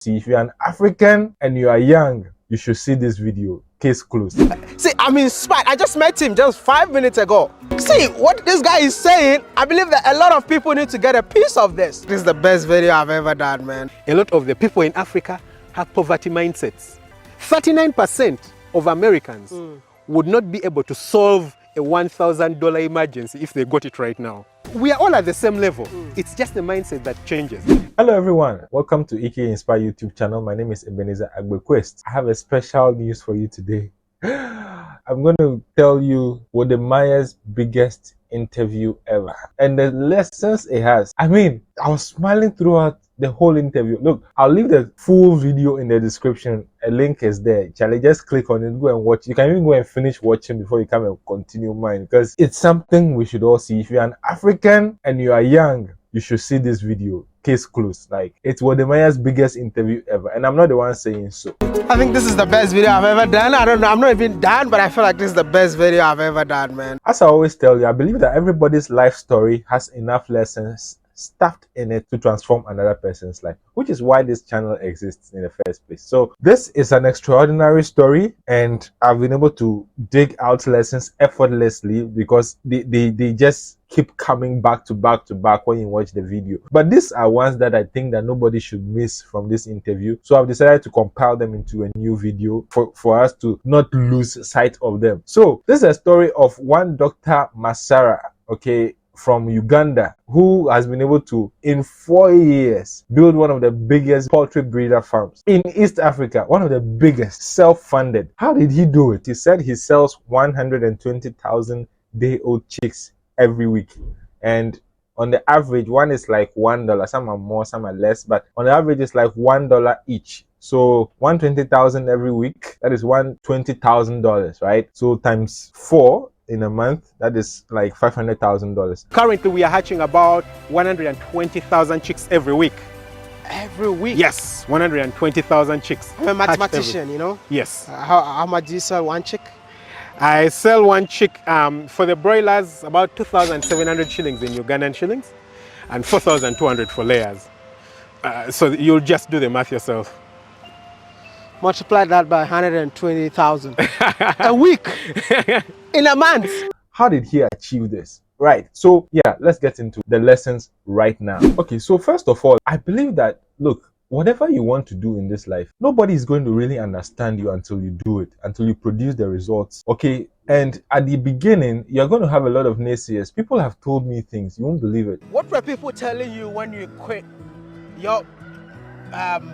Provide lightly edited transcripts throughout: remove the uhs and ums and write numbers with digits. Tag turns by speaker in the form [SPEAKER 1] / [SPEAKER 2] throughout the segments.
[SPEAKER 1] See, if you're an African and you are young, you should see this video. Case closed.
[SPEAKER 2] See, I'm inspired. I just met him just 5 minutes ago. See, what this guy is saying, I believe that a lot of people need to get a piece of this. This is the best video I've ever done, man.
[SPEAKER 3] A lot of the people in Africa have poverty mindsets. 39% of Americans would not be able to solve a $1,000 emergency if they got it right now. We are all at the same level. It's just the mindset that changes.
[SPEAKER 1] Hello everyone, welcome to Eqay Inspire YouTube channel. My name is Ebenezer Agbequest. I have a special news for you today. I'm going to tell you Wode Maya's biggest interview ever and the lessons it has. I mean, I was smiling throughout the whole interview. Look, I'll leave the full video in the description. A link is there. Charlie, just click on it, go and watch. You can even go and finish watching before you come and continue mine, because it's something we should all see. If you're an African and you are young, you should see this video. Case closed. Like, it's Wode Maya's biggest interview ever, and I'm not the one saying so.
[SPEAKER 2] I think this is the best video I've ever done. I don't know, I'm not even done, but I feel like this is the best video I've ever done, man.
[SPEAKER 1] As I always tell you, I believe that everybody's life story has enough lessons stuffed in it to transform another person's life, which is why this channel exists in the first place. So this is an extraordinary story, and I've been able to dig out lessons effortlessly because they just keep coming back to back when you watch the video. But these are ones that I think that nobody should miss from this interview, so I've decided to compile them into a new video for us to not lose sight of them. So this is a story of one Dr. Masaba, okay, from Uganda, who has been able to, in 4 years, build one of the biggest poultry breeder farms in East Africa, one of the biggest, self-funded. How did he do it? He said he sells 120,000 day-old chicks every week, and on the average, one is like $1. Some are more, some are less, but on the average, it's like $1 each. So 120,000 every week, that is $120,000, right? So times 4 in a month, that is like $500,000.
[SPEAKER 3] Currently, we are hatching about 120,000 chicks every week.
[SPEAKER 2] Every week?
[SPEAKER 3] Yes, 120,000 chicks.
[SPEAKER 2] I'm a mathematician, you know?
[SPEAKER 3] Yes.
[SPEAKER 2] How much do you sell one chick?
[SPEAKER 3] I sell one chick for the broilers, about 2,700 shillings in Ugandan shillings, and 4,200 for layers. So you'll just do the math yourself.
[SPEAKER 2] Multiply that by 120,000 a week in a month.
[SPEAKER 1] How did he achieve this? Right, so yeah, let's get into the lessons right now. Okay, so first of all, I believe that, look, whatever you want to do in this life, nobody is going to really understand you until you do it, until you produce the results, okay? And at the beginning, you're going to have a lot of naysayers. People have told me things, you won't believe it.
[SPEAKER 2] What were people telling you when you quit your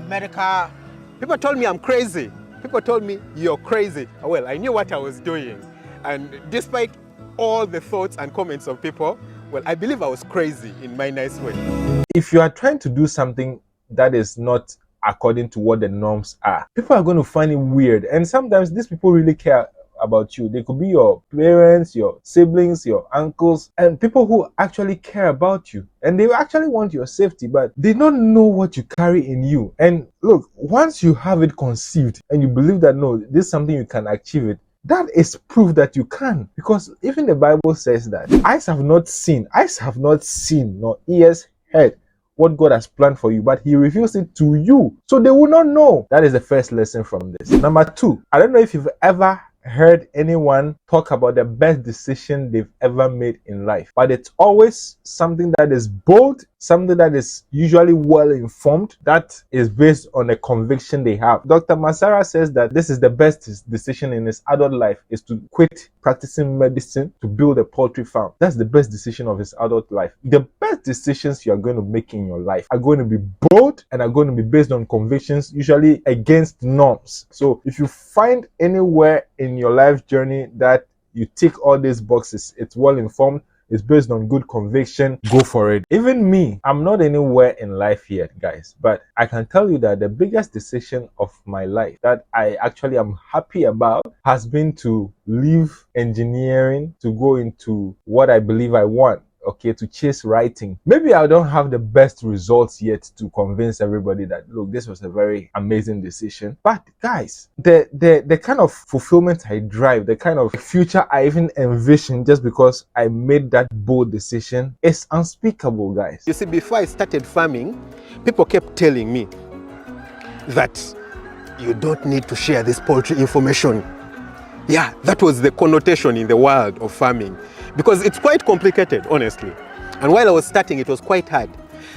[SPEAKER 2] medical?
[SPEAKER 3] People told me I'm crazy. People told me you're crazy. Well, I knew what I was doing. And despite all the thoughts and comments of people, well, I believe I was crazy in my nice way.
[SPEAKER 1] If you are trying to do something that is not according to what the norms are, people are going to find it weird. And sometimes these people really care about you. They could be your parents, your siblings, your uncles, and people who actually care about you, and they actually want your safety, but they don't know what you carry in you. And look, once you have it conceived and you believe that no, this is something you can achieve it, that is proof that you can, because even the Bible says that eyes have not seen, nor ears heard what God has planned for you, but he reveals it to you, so they will not know. That is the first lesson from this. Number 2, I don't know if you've ever heard anyone talk about the best decision they've ever made in life, but it's always something that is bold, something that is usually well informed, that is based on a conviction they have. Dr. Masaba says that this is the best decision in his adult life, is to quit practicing medicine to build a poultry farm. That's the best decision of his adult life. The best decisions you are going to make in your life are going to be bold and are going to be based on convictions, usually against norms. So if you find anywhere in your life journey that you tick all these boxes, it's well informed, it's based on good conviction, go for it. Even me, I'm not anywhere in life yet, guys, but I can tell you that the biggest decision of my life that I actually am happy about has been to leave engineering to go into what I believe I want. Okay, to chase writing. Maybe I don't have the best results yet to convince everybody that, look, this was a very amazing decision. But guys, the kind of fulfillment I drive, the kind of future I even envision just because I made that bold decision is unspeakable, guys.
[SPEAKER 3] You see, before I started farming, people kept telling me, that you don't need to share this poultry information. Yeah, that was the connotation in the world of farming, because it's quite complicated, honestly. And while I was starting, it was quite hard.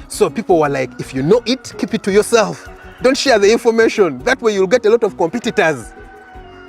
[SPEAKER 3] So people were like, if you know it, keep it to yourself. Don't share the information. That way you'll get a lot of competitors.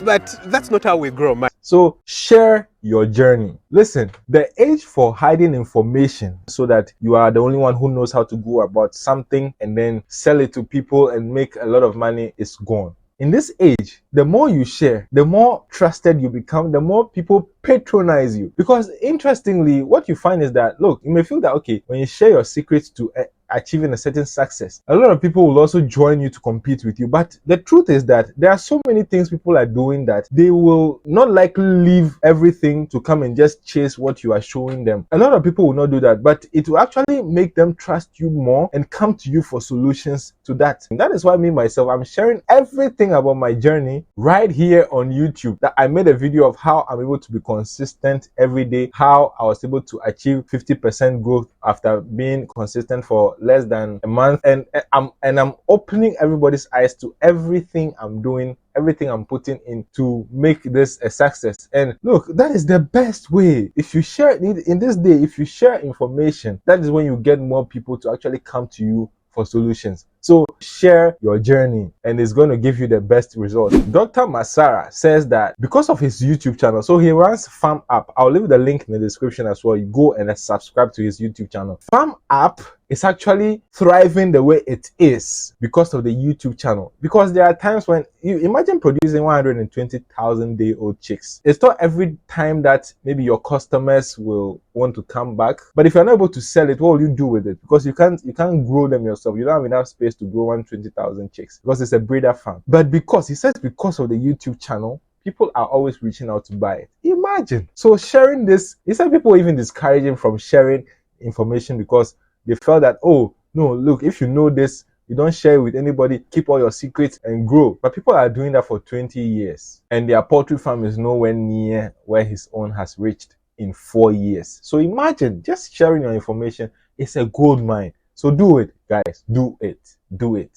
[SPEAKER 3] But that's not how we grow, man.
[SPEAKER 1] So share your journey. Listen, the age for hiding information so that you are the only one who knows how to go about something and then sell it to people and make a lot of money is gone. In this age, the more you share, the more trusted you become, the more people patronize you. Because interestingly, what you find is that, look, you may feel that, okay, when you share your secrets to achieving a certain success, a lot of people will also join you to compete with you. But the truth is that there are so many things people are doing that they will not likely leave everything to come and just chase what you are showing them. A lot of people will not do that, but it will actually make them trust you more and come to you for solutions to that. And that is why me myself, I'm sharing everything about my journey right here on YouTube. That I made a video of how I'm able to be consistent every day, how I was able to achieve 50% growth after being consistent for less than a month, and I'm opening everybody's eyes to everything I'm doing, everything I'm putting in to make this a success. And look, that is the best way. If you share in this day, if you share information, that is when you get more people to actually come to you for solutions. So share your journey and it's going to give you the best results. Dr. Masaba says that because of his YouTube channel, so he runs Farm App. I'll leave the link in the description as well. You go and subscribe to his YouTube channel. Farm App is actually thriving the way it is because of the YouTube channel. Because there are times when you imagine producing 120,000-day-old chicks. It's not every time that maybe your customers will want to come back. But if you're not able to sell it, what will you do with it? Because you can't grow them yourself. You don't have enough space to grow 120,000 chicks because it's a breeder farm. But because he says because of the YouTube channel, people are always reaching out to buy it. Imagine. So sharing this, he said people even discourage him from sharing information because they felt that, oh no, look, if you know this, you don't share it with anybody, keep all your secrets and grow. But people are doing that for 20 years and their poultry farm is nowhere near where his own has reached in 4 years. So imagine just sharing your information. It's a gold mine. So do it, guys. Do it. Do it.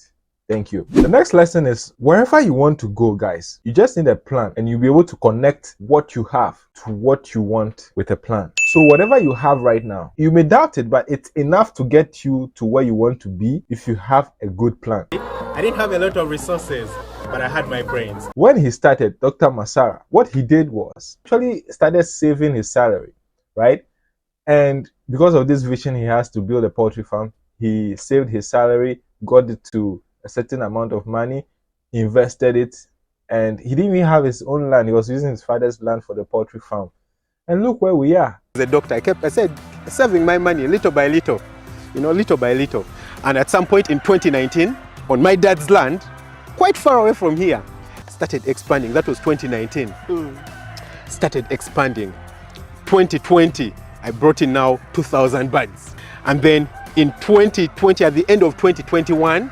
[SPEAKER 1] Thank you. The next lesson is wherever you want to go, guys, you just need a plan and you'll be able to connect what you have to what you want with a plan. So whatever you have right now, you may doubt it, but it's enough to get you to where you want to be if you have a good plan.
[SPEAKER 3] I didn't have a lot of resources, but I had my brains.
[SPEAKER 1] When he started, Dr. Masaba, what he did was actually started saving his salary, right? And because of this vision he has to build a poultry farm, he saved his salary, got it to a certain amount of money, invested it, and he didn't even have his own land. He was using his father's land for the poultry farm. And look where we are.
[SPEAKER 3] The doctor, I said, saving my money little by little, little by little. And at some point in 2019, on my dad's land, quite far away from here, started expanding. That was 2019. Started expanding. 2020, I brought in now 2,000 birds. And then in 2020, at the end of 2021,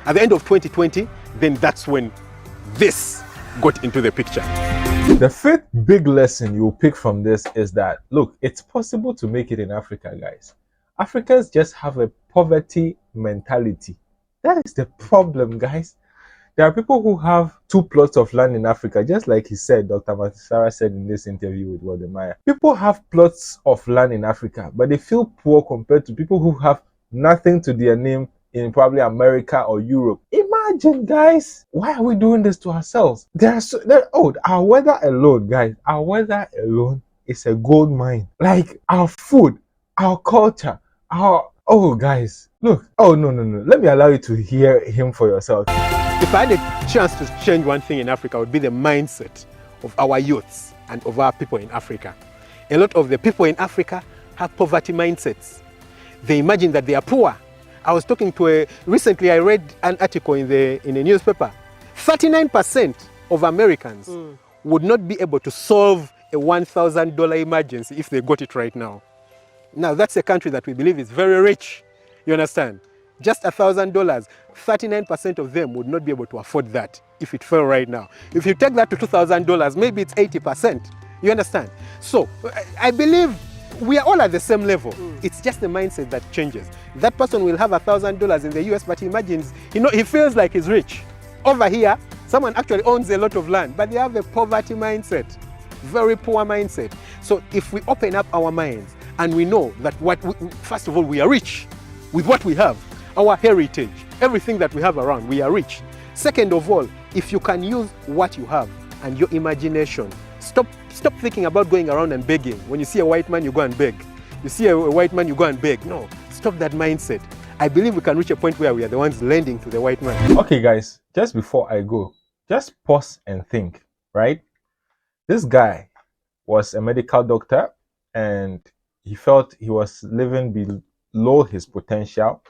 [SPEAKER 3] at the end of 2020, then that's when this got into the picture.
[SPEAKER 1] The fifth big lesson you'll pick from this is that, look, it's possible to make it in Africa, guys. Africans just have a poverty mentality. That is the problem, guys. There are people who have 2 plots of land in Africa, just like he said, Dr. Masaba said in this interview with Wode Maya. People have plots of land in Africa, but they feel poor compared to people who have nothing to their name in probably America or Europe. Imagine, guys, why are we doing this to ourselves? Our weather alone, guys, our weather alone is a gold mine. Like our food, our culture, guys, look. Oh, no. Let me allow you to hear him for yourself.
[SPEAKER 3] If I had a chance to change one thing in Africa, it would be the mindset of our youths and of our people in Africa. A lot of the people in Africa have poverty mindsets. They imagine that they are poor. I was talking to recently I read an article in a newspaper. 39% of Americans would not be able to solve a $1,000 emergency if they got it right now. Now that's a country that we believe is very rich. You understand? Just $1,000, 39% of them would not be able to afford that if it fell right now. If you take that to $2,000, maybe it's 80%. You understand? So I believe We are all at the same level. It's just the mindset that changes. That person will have $1,000 in the US, but he imagines, he feels like he's rich. Over here, someone actually owns a lot of land, but they have a poverty mindset, very poor mindset. So if we open up our minds and we know that first of all, we are rich with what we have, our heritage, everything that we have around, we are rich. Second of all, if you can use what you have and your imagination, stop thinking about going around and begging. When you see a white man, you go and beg. You see a white man, you go and beg. No, stop that mindset. I believe we can reach a point where we are the ones lending to the white man.
[SPEAKER 1] Okay, guys, just before I go, just pause and think, right? This guy was a medical doctor and he felt he was living below his potential.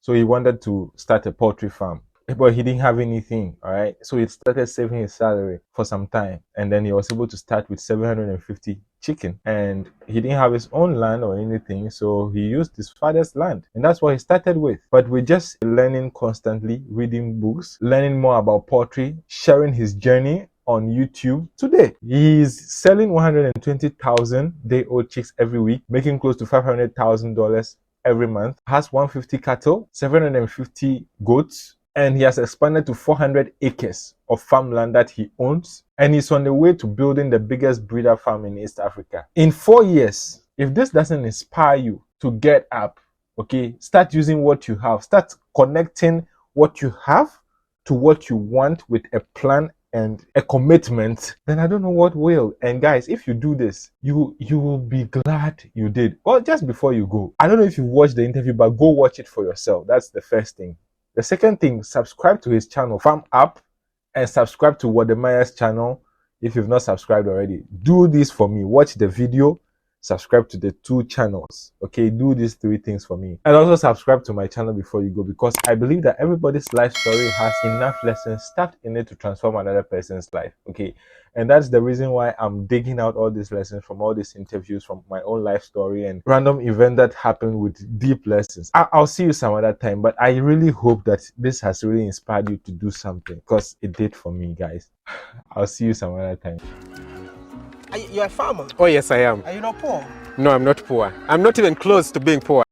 [SPEAKER 1] So he wanted to start a poultry farm. But he didn't have anything, all right? So he started saving his salary for some time. And then he was able to start with 750 chicken. And he didn't have his own land or anything, so he used his father's land. And that's what he started with. But we're just learning constantly, reading books, learning more about poultry, sharing his journey on YouTube. Today, he's selling 120,000 day-old chicks every week, making close to $500,000 every month, has 150 cattle, 750 goats, and he has expanded to 400 acres of farmland that he owns, and he's on the way to building the biggest breeder farm in East Africa. In 4 years, if this doesn't inspire you to get up, okay, start using what you have, start connecting what you have to what you want with a plan and a commitment, then I don't know what will. And guys, if you do this, you will be glad you did. Well, just before you go, I don't know if you watched the interview, but go watch it for yourself. That's the first thing. The second thing, subscribe to his channel, Farm Up, and subscribe to Wode Maya's channel if you've not subscribed already. Do this for me. Watch the video, subscribe to the 2 channels. Okay, do these 3 things for me. And also subscribe to my channel before you go, because I believe that everybody's life story has enough lessons stuffed in it to transform another person's life. Okay, and that's the reason why I'm digging out all these lessons from all these interviews, from my own life story and random event that happened with deep lessons. I'll see you some other time, but I really hope that this has really inspired you to do something, because it did for me, guys. I'll see you some other time.
[SPEAKER 2] You're a farmer?
[SPEAKER 3] Oh yes, I am.
[SPEAKER 2] Are you not poor?
[SPEAKER 3] No, I'm not poor. I'm not even close to being poor.